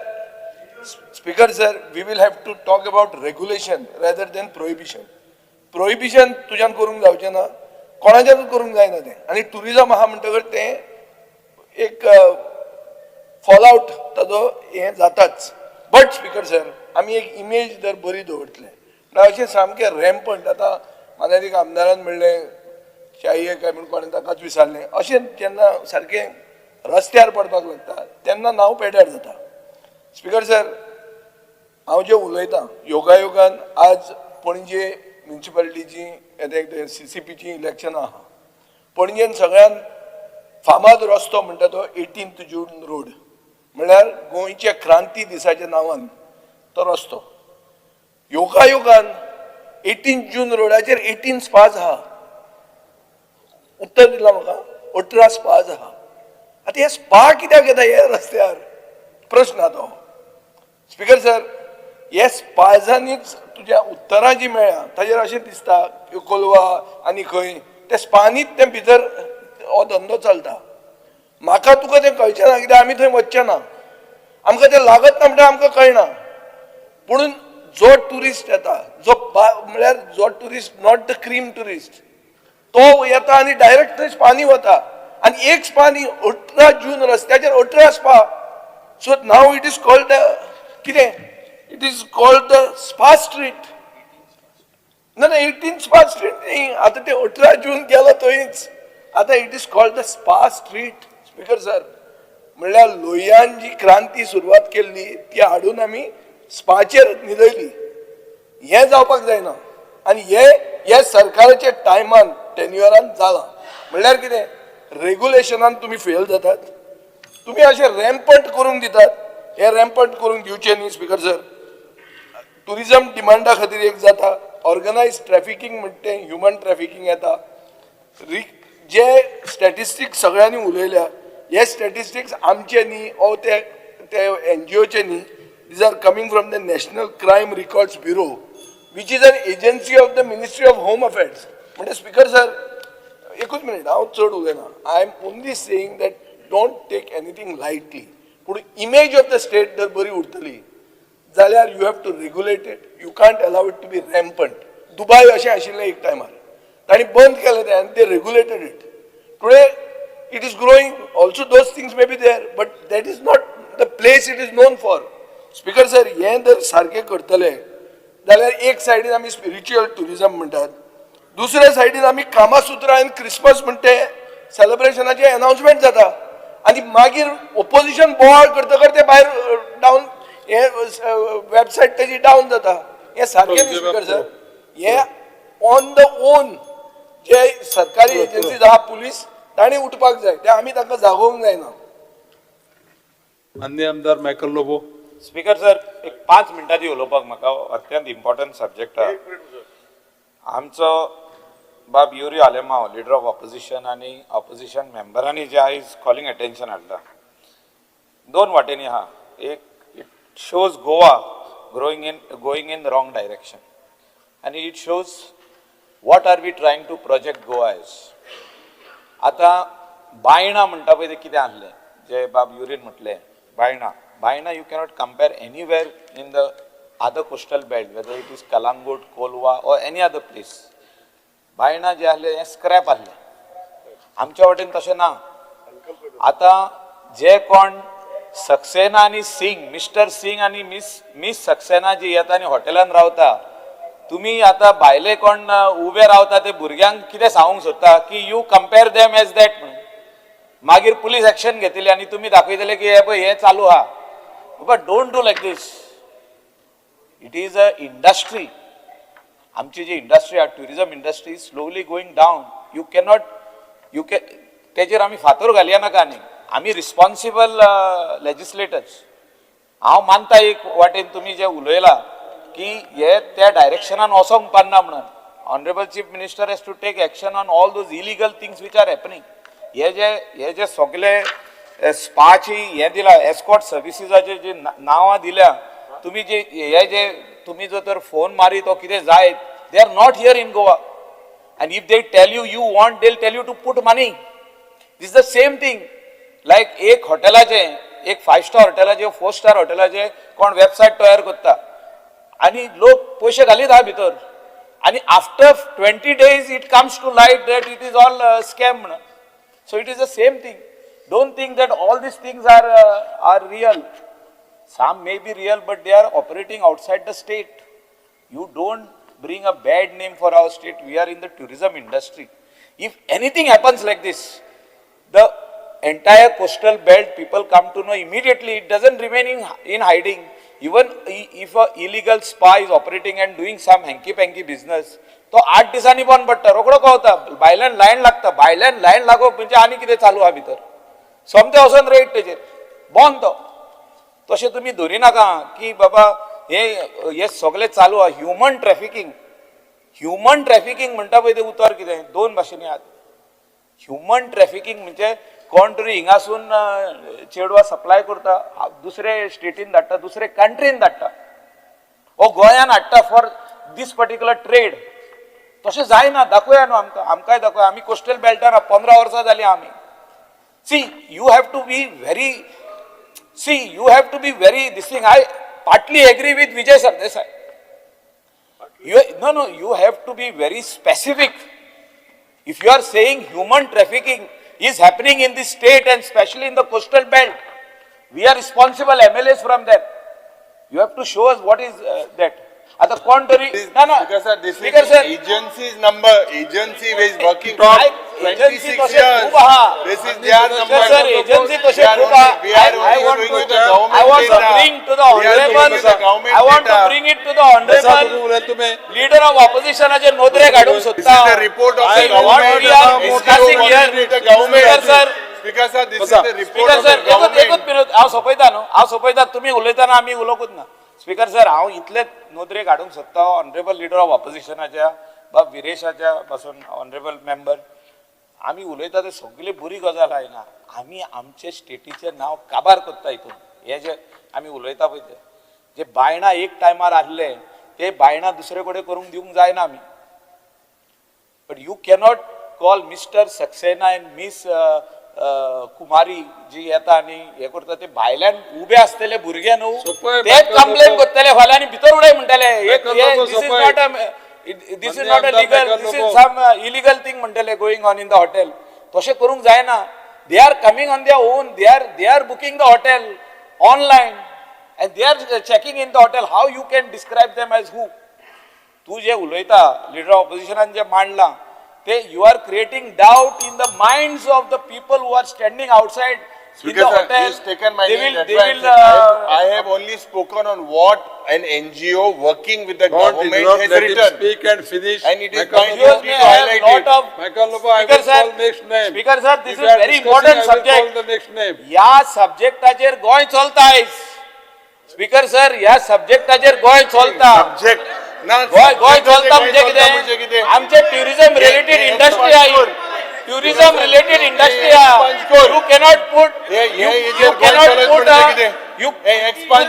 speaker sir we will have to talk about regulation rather than prohibition. Prohibition तुज्यान करूंक जावचें ना कोणाच्यानूच करूंक जायना तें आनी टुरिजम आहा म्हणटकर तें एक फॉलआउट ताजो हें जाताच. बट स्पीकर सर आमी एक इमेज जर बरी दवरतले म्हणल्यार अशें सामकें रॅम्पंट आतां मागीर एक आमदारान म्हणलें शाही काय म्हणून कोणें ताकाच विचारलें अशें जेन्ना सारकें रस्त्यार पडपाक लागता तेन्ना नांव पेड्यार जाता. स्पीकर सर हांव जें उलयतां योगायोगान आज पणजे म्युनिसिपालिटीची CCPची इलेक्शनां आहा. पणजेन सगळ्यान फामाद रस्तो म्हणटा तो 18th जून रोड म्हणल्यार गोंयच्या क्रांती दिसाच्या नांवान तो रस्तो. योगायोगान 18 जून रोडाचेर 18 स्पाज आहा. उत्तर दिला म्हाका 18 स्पाज आहा. आतां हे स्पा कित्याक येता हे रस्त्यार प्रश्न हा तो. स्पीकर सर हे स्पाजांनीच तुज्या उत्तरां जी मेळ्ळ्या ताचेर अशें दिसता कोलवा आनी खंय त्या स्पानीच तें भितर हो धंदो चलता. म्हाका तुका तें कळचें ना कित्याक आमी थंय वचचे ना आमकां तें लागत ना म्हणटा आमकां कळना. पुणून जो टुरिस्ट येता जो म्हळ्यार जो tourist not the cream tourist तो येता आनी डायरेक्ट थंय स्पानी वता आनी एक स्पानी 18 जून रस्त्याचेर 18 spa. So now it is called the कितें it is called the spa street. ना 18 स्पा स्ट्रीट न्ही आतां ते 18 जून गेलो थंयच आतां it is called the spa street. Speaker sir म्हणल्यार लोह्यान जी क्रांती सुरवात केल्ली ती हाडून आमी स्पाचेर न्हिदयली. हें जावपाक जायना आनी हे सरकाराच्या टायमान टेन्युअरान जालां. म्हणल्यार कितें रेग्युलेशनान तुमी फेल जातात तुमी अशें रॅम्पंट करूंक दितात. हे रॅम्पंट करूंक दिवचें न्ही स्पीकर सर. टुरिजम डिमांडा खातीर एक जाता ऑर्गनायज ट्रॅफिकींग म्हणटा तें ह्युमन ट्रॅफिकींग येता. जे स्टॅटिस्टिक्स सगळ्यांनी उलयल्या हे स्टॅटिस्टिक्स आमचे न्ही ओ ते NGOचे न्ही. These are coming from the National Crime Records Bureau, which is an agency of the Ministry of Home Affairs. म्हणजे स्पीकर सर एकूच मिनिट हांव चड उलयना. I am only saying that don't take anything lightly. पूण image of the state जर बरी उरतली जाल्यार you have to regulate it. You can't allow it to be rampant. दुबय अशें आशिल्लें एक टायमार तांणी बंद केलें तें आनी ते regulated it. Today it is growing also those things may be there but that is not the place it is known for. Speaker sir हें जर सारकें करतले जाल्यार एक सायडीन आमी स्पिरिच्युअल टुरिजम म्हणटात दुसऱ्या सायडीन आमी कामासुत्रा आनी क्रिसमस म्हणटा ते सेलिब्रेशनाचे अनाउन्समेंट जाता आनी मागीर ओपोजिशन बोवाळ करतकर ते भायर डावन हे वेबसायट तेजी डावन जाता. हें सारकें न्ही स्पीकर सर. हें ऑन द ओन जे सरकारी एजन्सीज आहा पुलीस तांणी उठपाक जाय ते आमी तांकां जागोवंक जायना. माननीय आमदार मायकल लोबो स्पीकर सर एक 5 मिनटांची उलोवपाक म्हाका अत्यंत इम्पॉर्टंट सब्जेक्ट आमचो बाब Yuri Alemao leader of opposition आनी ऑपोजिशन मेंबरांनी जे आयज कॉलिंग अटेन्शन हाडला दोन वाटेनी आहा एक it shows Goa going in wrong direction आनी it shows what are we trying to project Goa as आतां बायणां म्हणटा पळय तें कितें आसलें जे बाब युरीन म्हटलें Baina you cannot compare anywhere in the other coastal belt, whether it is Kalangut, Kolwa or any other place. Baina जे आसले हे स्क्रॅप आसले आमच्या वाटेन तशें ना आतां जे कोण सक्सेना आनी सिंग मिस्टर सिंग आनी मिस सक्सेना जी येता आनी हॉटेलान रावता तुमी आतां भायले कोण उबे रावता ते भुरग्यांक कितें सांगूंक सोदता की you compare them as that म्हणून मागीर पुलीस एक्शन घेतली आनी तुमी दाखयतले की हे पळय हे चालू आहा but don't do like this it is a industry आमची जी इंडस्ट्री आहा tourism industry slowly going down you can तेजेर आमी फातर घालया नाका न्ही आमी रिस्पॉन्सिबल लेजिस्लेटर्स हांव मानता एक वाटेन तुमी जे उलयला की हे त्या डायरेक्शनान वचोंक पारना म्हणून honourable chief minister has to take action on all those illegal things which are happening हे जे सगळे स्पाची हे दिला एस्कॉर्ट सर्विसीसाचे जे नांवां दिल्या तुम्ही जे तुम्ही जो तर फोन मारी तो कितें जाय they are not here in Goa and if they tell you want they'll tell you to put money. This is the same thing like एक हॉटेलाचे एक 5 स्टार हॉटेलाचे 4 स्टार हॉटेलाचे कोण वेबसाइट तयार करता आणि लोक पैसे घालीत हा भितर आणि after 20 days it comes to light that it is all scam. So it is the same thing. Don't think that all these things are real. Some may be real but they are operating outside the state. You don't bring a bad name for our state. We are in the tourism industry. If anything happens like this, the entire coastal belt people come to know immediately. It doesn't remain in hiding. Even if a illegal spa is operating and doing some hanky-panky business, तो 8 दिसांनी बंद पडटा रोकडो कळटा भायल्यान lion लागता भायल्यान lion लागप म्हणजे आनी कितें चालू आहा भितर सोमते वचोन रेट तेजेर बंद तो तशें तुमी धरी नाका की बाबा हे सगळें चालू आहा ह्युमन ट्रॅफिकींग म्हणटा पळय तें उतर कितें दोन भाशेनी आहात ह्युमन ट्रॅफिकींग म्हणजे कोण तरी हिंगासून चेडवा सप्लाय करता दुसरे स्टेटीन धाडटा दुसरे कंट्रीन धाडटा ओ गोंयान हाडटा फॉर दीस पर्टिक्युलर ट्रेड तशें जायना दाखोवया न्हू आमकांय दाखोवया आमी कोस्टल बेल्टार 15 वर्सां जालीं आमी see you have to be very this thing I partly agree with Vijay Sardesai. You have to be very specific. If you are saying human trafficking is happening in this state and especially in the coastal belt, we are responsible MLAs from there. You have to show us what is that. At the contrary, Speaker sir, agency's number, agency is working for 26 years. This is their number. Sir, agency to share. I want to bring to the honorable. I want to bring it to the honorable leader of opposition as a nodre gadum sutta. This is the report of the government. We are discussing here. Speaker sir, this is the report of the government. एकच minute हांव सोपयता तुम्ही उलयतना आमी उलोवंकूच ना speaker sir हांव इतले नोदरे काडूंक सोदता ऑनरेबल लिडर ऑफ ऑपोजिशनाच्या बाब विरेशाच्या पासून ऑनरेबल मेंबर आमी उलयता ते सगळी बरी गजाल आयना आमी आमचे स्टेटीचें नांव काबार करता हितून हे जे आमी उलयता पळय ते जे बायणां एक टायमार आसले ते बायणां दुसरे कडेन करूंक दिवंक जायना आमी but you cannot call mister Saxena and miss Kumari ji येता आणि हे करता ते भायल्यान उबे आसतले भुरगे न्हू तेच कंप्लेन करतले फाल्यां आनी भितर उडय म्हणटले this is not a legal this is some illegal thing म्हणटले going on in the hotel तशें करूंक जायना they are coming on their own they are booking the hotel online and they are checking in the hotel how you can describe them as who तू जे उलयता leader of ऑपोजिशनान जे मांडलां you are creating doubt in the minds of the people who are standing outside in the hotel. He's taken my name. I have only spoken on what an NGO working with the government has let written. Him speak and finish. And it is Michael my duty to highlight it. Michael Lobo, I will call next name. Speaker sir, this If is you are very discussing, important I will call subject. the next name. या सब्जेक्टाचेर गोंय चलता आयज speaker sir ह्या सब्जेक्टाचेर गोंय चलता subject ना गोंय चलता म्हणजे म्हणजे कितें आमचे ट्युरिझम रिलेटेड इंडस्ट्री आहे ट्युरिझम रिलेटेड इंडस्ट्री आहे you cannot put you cannot put you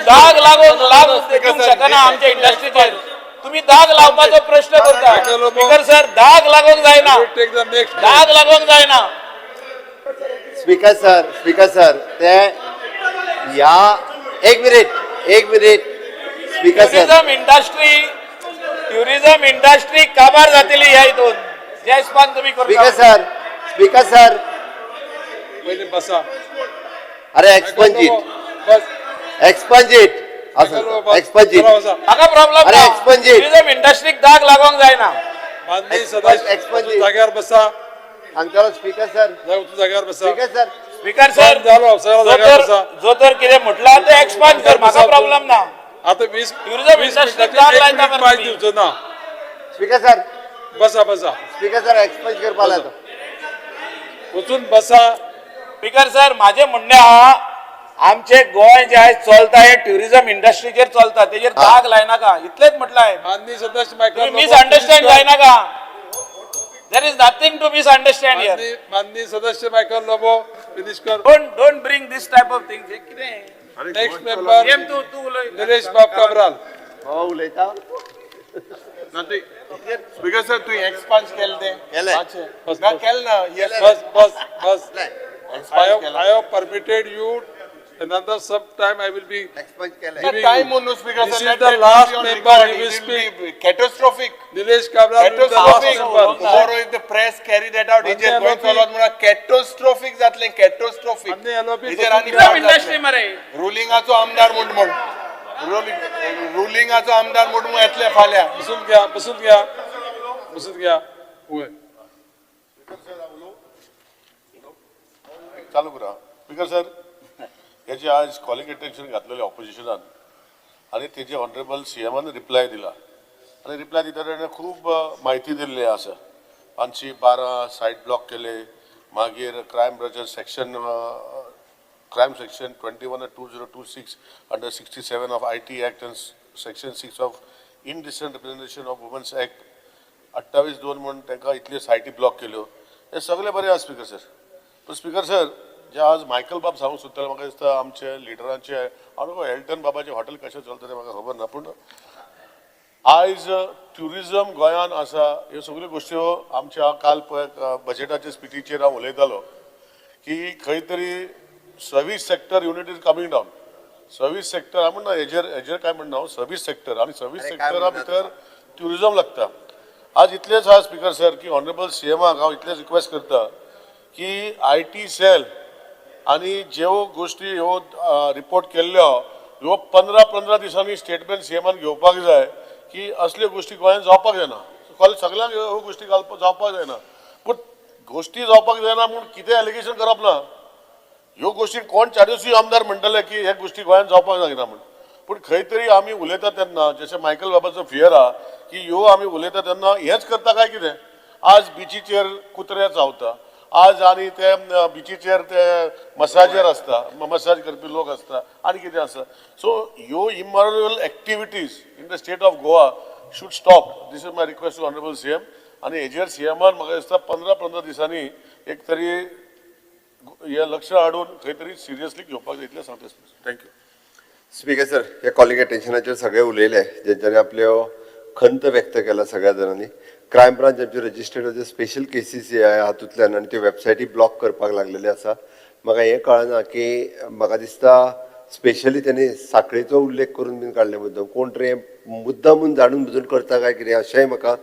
दाग लागूंक शकना आमच्या इंडस्ट्रीचेर तुम्ही दाग लावपाचो प्रश्न करता स्पीकर सर दाग लागूंक जायना Take the next. दाग लागूंक जायना स्पीकर सर ते या एक minute speaker sir tourism industry काबार जातली ह्या हितून ज्या हिसपान तुम्ही करता स्पीकर सर पहिले बसा अरे एक्सपंज इट हाका प्रॉब्लेम अरे, expunge it. ट्युरिझम इंडस्ट्रीक दाग लागोंक जायना माननीय सदस्य Expunge तू it. जाग्यार बसा सांगतो स्पीकर सर तू जाग्यार बसा स्पीकर सर जालो सगळं जाग्यार बसा जो तर कितें म्हटला ते एक्सपांड कर म्हाका प्रॉब्लेम ना आता 20 Tourism industry दाग लायता मरे पाच तुम्ही. दिवस ना स्पीकर सर बसा एक्सपंज करपा लागलो वचून बसा स्पीकर सर माझे म्हणणे हा आमचे गोंय जे आहे चलता हे ट्युरिझम इंडस्ट्रीचेर चलता तेजेर दाग लायनाका इतलेच म्हटलंय माननीय सदस्य मायकल मिसअंडरस्टँड जायनाका there is nothing to misunderstand here माननीय सदस्य मायकल लोबो फिनिश कर don't bring this type of things हे कितें नेक्स्ट मेंबर गेम तू उलय निलेश बाब काब्राल हो उलयता स्पीकर सर तू एक्सपांड केलं ते केलंय. बस, ना बस. केलं ना yes. बस Expand केलं. I have permitted you another some time I will be expunge केलंय giving Time you. म्हणून speaker This sir, is let the that last be on member record. who will It speak. be catastrophic. Nilesh Kabral will be the last Catastrophic. member. Tomorrow if the press carry that out, Mande हेजेर Goa LOP. चलत म्हणून catastrophic जातलें catastrophic. Mande LOP हेजेर आनी बसून पाड industry जातलें. मरे रुलिंगाचो आमदार म्हण रुलिंगाचो आमदार म्हणून येतले फाल्यां बसून घ्या होय चालू करा स्पीकर सर याची आज कॉलिंग अटेन्शन घातलेले ऑपोजिशनान आणि तेजे ऑनरेबल सीएमान रिप्लाय दिला आणि रिप्लाय दितना खूप माहिती दिल्ली आसा 512 सायट ब्लॉक केले मागीर crime branch section crime section 21/2026 under 67 of IT act and section 6 of indecent representation of womens act 28/2 म्हणून तांकां इतल्यो सायटी ब्लॉक केल्यो हे सगळे बरे आसा स्पीकर सर पण स्पीकर सर जे आज मायकल बाब सांगूंक सोदताले म्हाका दिसता आमचे लिडरांचे हांव एल्टन बाबाचे हॉटेल कशें चलता तें म्हाका खबर ना पूण आयज ट्युरिझम गोंयान आसा ह्यो सगळ्यो गोश्ट्यो आमच्या काल पळय बजेटाच्या स्पिचीचेर हांव उलयतालो की खंय तरी service sector unit is coming down service sector हांव म्हणना हेजेर काय म्हणना हांव सर्वीस सेक्टर आनी सर्वीस सेक्टरा भितर ट्युरिझम लागता आज इतलेच आहा स्पीकर सर की ऑनरेबल सीएमाक हांव इतलेच रिक्वेस्ट करता की IT सेल आणि ज्यो गोष्टी ह्यो रिपोर्ट केल्ल्यो ह्यो 15 दिसांनी स्टेटमेंट सीएमान घेवपाक जाय की असल्यो गोष्टी गोंयांत जावपाक जायना सगळ्यांक ह्यो गोष्टी जावपाक जायना पूण गोष्टी जावपाक जायना म्हूण कितें एलिगेशन करप ना ह्यो गोष्टी कोण चारूय आमदार म्हणटले की हे गोष्टी गोंयांत जावपाक जायना म्हूण पूण खंय तरी आमी उलयता तेन्ना जशें मायकल बाबाचो फियर आहा की ह्यो आमी उलयता तेन्ना हेच करता काय कितें आज बिचीचेर कुत्रे चावता आज आणि ते बिचीचेर ते मसाजर असता मसाज करपी लोक असता आणि कितें आसा सो ह्यो immoral activities in the state of Goa should stop this is my request to honourable CM आणि हेजेर सीएमान म्हाका दिसता 15 दिसांनी एक तरी हे लक्ष हाडून खंय तरी सिरियसली घेवपाक जाय इतलें सांगता थँक्यू स्पीकर सर हे कॉलिंग अटेन्शनाचेर सगळे उलयले जेंच्यांनी आपल्यो खंत व्यक्त केला सगळ्या जाणांनी क्रायम ब्रांच आमचे रजिस्टर्ड स्पेशल केसीस हातूंतल्यान आनी त्यो वेबसायटी ब्लॉक करपाक लागलेले आसा म्हाका हें कळना की म्हाका दिसता स्पेशली त्यांनी साखळेचो उल्लेख करून बीन काडले मुद्दम कोण तरी मुद्दामून जाणून बुजून करता काय कितें अशेंय म्हाका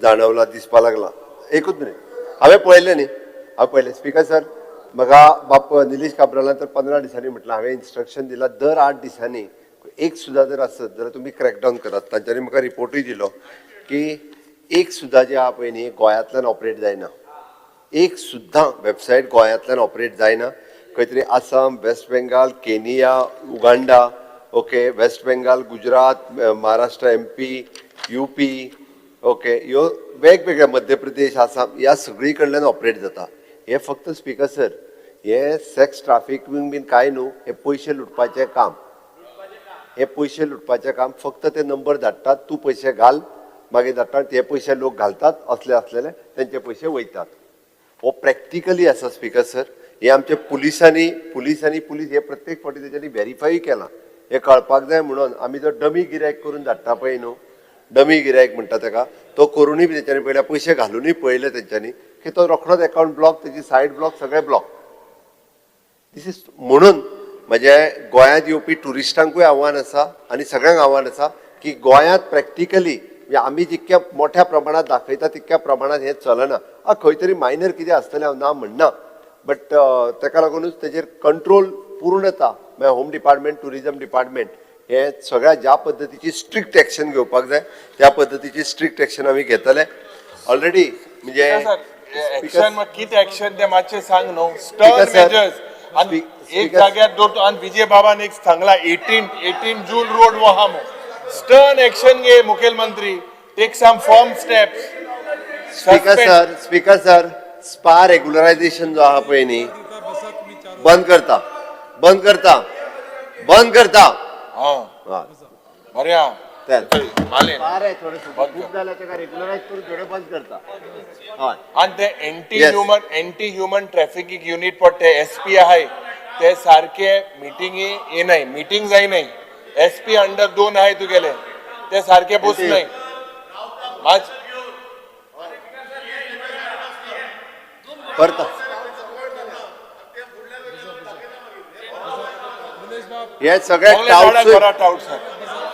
जाणवला दिसपा लागला एकूच मिनीट हांवें पळयलें न्ही हांवें पळयलें स्पीकर सर म्हाका बाप निलेश काब्रालान तर 15 दिसांनी म्हटलं हांवें इन्स्ट्रक्शन दिला दर 8 दिसांनी एक सुद्धा जर आसत जाल्यार तुमी क्रॅकडावन करात तांच्यांनी म्हाका रिपोर्टूय दिलो की एक सुद्धा जे आहा पळय न्ही गोंयांतल्यान ऑपरेट जायना एक सुद्धा वेबसायट गोंयांतल्यान ऑपरेट जायना खंय तरी Assam West Bengal Kenya Uganda okay West Bengal Gujarat Maharashtra MP UP okay ह्यो वेगवेगळ्या मध्य प्रदेश आसाम ह्या सगळी कडल्यान ऑपरेट जाता हे फक्त स्पीकर सर हे सेक्स ट्राफिकिंग बीन काय न्हू हे पयशे लुटपाचें काम हे पयशे लुटपाचें काम फक्त ते नंबर धाडटात, तूं पयशे घाल, मागीर धाडटा ते पयशे लोक घालतात, असलेले तेंचे पयशे वयतात. हो प्रॅक्टिकली आसा स्पीकर सर. हे आमचे पुलिस हे प्रत्येक फावटी तेच्यांनी व्हेरीफाय केलां. हे कळपाक जाय म्हणून आमी जो डमी गिरायक करून धाडटा पळय न्हू, डमी गिरायक म्हणटा ताका, तो करूनय बी तेंच्यांनी पयल्या पयशे घालूनय पळयले तेंच्यांनी की तो रोखडोच अकावंट ब्लॉक, तेजी सायड ब्लॉक, सगळे ब्लॉक. दिस इज म्हणून म्हणजे गोंयांत येवपी टुरिस्टांकूय आव्हान आसा आनी सगळ्यांक आव्हान आसा की गोंयांत प्रॅक्टिकली आमी जितक्या मोठ्या प्रमाणात दाखयता तितक्या प्रमाणात हे चलना. खंय तरी मायनर कितें आसतलें हांव ना म्हणना, बट ताका लागूनच तेजेर कंट्रोल पूर्णता म्हणजे होम डिपार्टमेंट, टुरिजम डिपार्टमेंट हे सगळ्या ज्या पद्दतीची स्ट्रिक्ट एक्शन घेवपाक जाय त्या पद्दतीची स्ट्रिक्ट एक्शन आमी घेतले ऑलरेडी. म्हणजे एक्शन किती एक्शन ते मातशें सांग न्हू. स्टर्न मेजर्स आणि एक जाग्यार दवरतो आणि विजय बाबान एक सांगला 18 जून रोड वो हा म्हणून. स्टर्न एक्शन घे मुखेलमंत्री, take some firm steps. Speaker sir spa regularisation जो आहा पळय न्ही, बंद करता. बरें आहा. मालेन आणि ते एंटी ह्युमन ट्रॅफिकिंग युनिट पडटे SP आहाय ते सारखे मिटिंगी येनाय, मिटिंग जायनाय. SP अंडर 2 आहाय तुगेले ते सारखे बसनाय. करता हे सगळे टाउट्स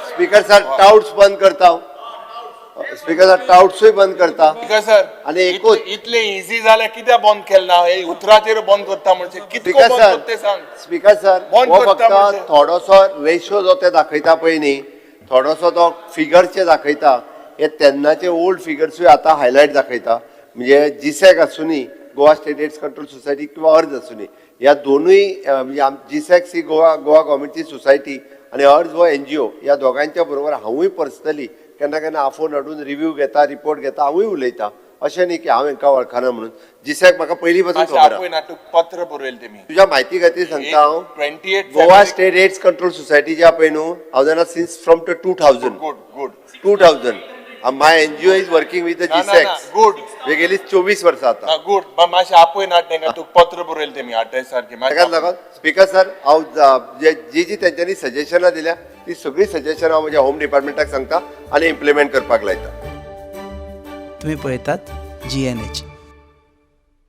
स्पीकर सर टाउट्स बंद करता. स्पीकर सर टाउट्सूय बंद करता. सर आणि एकूच इतले इझी जाल्यार कित्याक बंद केलें ना? हे उतराचेर बंद करता म्हणजे कितको बंद करता ते सांग. स्पीकर सर बंद हो करता फक्त म्हणजे? थोडोसो रेशो जो ते दाखयता पळय न्ही, थोडोसो तो फिगरचे दाखयता, हे तेन्नाचे ओल्ड फिगर्सूय आतां हायलायट दाखयता. म्हणजे जीसॅक आसूनी, Goa state AIDS control society किंवा अर्ज आसूनी, ह्या दोनूय म्हणजे जीसॅक्स ही गोवा गव्हर्मेंटची सोसायटी आणि अर्ज हो NGO ह्या दोगांच्या बरोबर हांवूय पर्सनली केन्ना केन्ना आफोन हाडून रिव्ह्यू घेता, रिपोर्ट घेता, हांवूय उलयता. अशें न्ही की हांव हांकां वळखना म्हणून. जीसॅक म्हाका पयलीं पासून खबर आहा. पत्र बरयलें तेमी. तुज्या म्हायती खातीर सांगता हांव, 28 Goa state AIDS control society जी आहा पळय न्हू, हांव जाणा since from 2000. Good 2000 my NGO is working with the जीसॅक्स. गुड हे गेली 24 वर्सां आता. गुड मातशें आपय ना तेंका तू पत्र बरयलें तेमी अटॅच सारकें. ताकाच लागून स्पीकर सर हांव जी तेंच्यांनी सजेशनां दिल्या ती सगळी सजेशनां हांव म्हज्या होम डिपार्टमेंटाक सांगता आनी इम्प्लिमेंट करपाक लायता. तुम्ही पळयतात GNH.